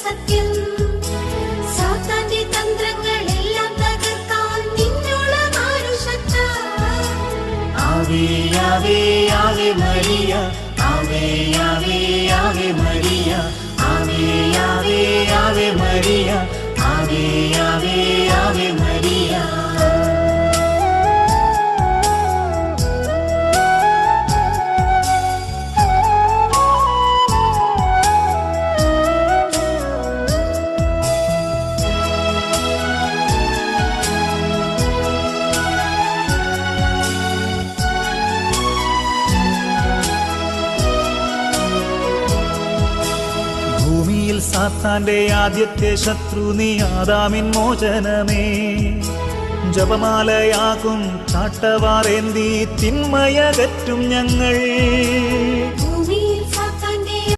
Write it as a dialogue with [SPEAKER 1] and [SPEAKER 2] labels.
[SPEAKER 1] സത്യം. സാത്താന്റെ തന്ത്രങ്ങളെല്ലാം തകർക്കാൻ നിന്നോളമാരുശക്ത.
[SPEAKER 2] ആവേ ആവേ ആവേ മരിയ, ആവേ ആവേ ആവേ മരിയ, ആവേ ആവേ ആവേ മരിയ, ആവേ ആവേ ആവേ മരിയ. ഭൂമിയിൽ സാത്താന്റെ ആദ്യത്തെ ശത്രു നീ ആദാമിൻ മോചനമേ. ജപമാലയാകും ചാട്ടവാറേന്തി തിന്മയകറ്റും ഞങ്ങൾ.